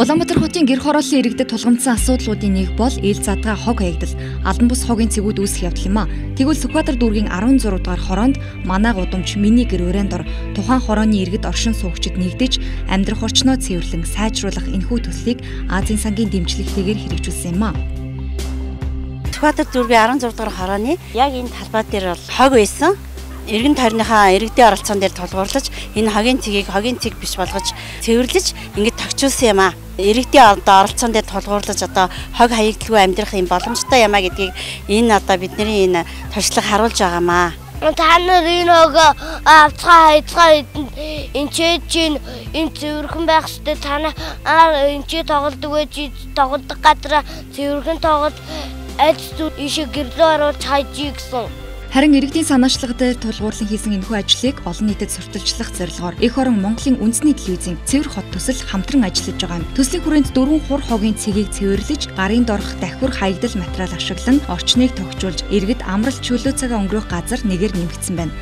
Улаанбаатар хотын гэр хорооллын иргэдэд тулгамдсан асуудлуудын нэг бол ил задгаа хог хаягдал. Албан бус хогийн цэгүүд үүсэх явдал юм а. Тэгвэл Сүхбаатар дүүргийн 16 дугаар хороонд манай гудамж миний гэр өрөөнд ор тухайн хорооны иргэд оршин суугчид нэгдэж амьдрах орчноо цэвэрлэн сайжруулах энэхүү төслийг Азийн сангийн дэмжлэгтэйгээр хэрэгжүүлсэн юм а. Сүхбаатар дүүргийн 16 дугаар хорооны яг энэ талбай дээр бол хог байсан. Иргэн тойрныхаа иргэдийн оролцоон дээр тулгуурлаж энэ хогийн цэг биш болгож цэвэрлэж ингэж тогтчулсан юм а. Иргэдийн оролцоон дээр тулгуурлаж одоо хог хаягдалгүй амьдрах юм боломжтой юм а гэдгийг энэ одоо бидний энэ туршлага харуулж байгаамаа. Та нар энэ хогоо авцгаа энэ чинь энэ цэвэрхэн байх ёстой. Та нар энэ чи тоглодог байж тоглодог газар цэвэрхэн тоглол аль зүйл ишээ гэрлөө оруулж хайжий гэсэн. Харин иргэдийн санаачлага дээр тулгуурлан хийсэн энэхүү ажлыг олон нийтэд сурталчлах зорилгоор эх орон Монголын үндэсний телевизийн цэвэр хот төсөл хамтран ажиллаж байгаа юм. Төслийн хүрээнд 4 хур хогийн цэгийг цэвэрлэж, гарын дорх давхир хаягдал материал ашиглан орчныг тогтжуулж, иргэд амралт чөлөө цагаа өнгөрөх газар нэгээр нэмэгдсэн байна.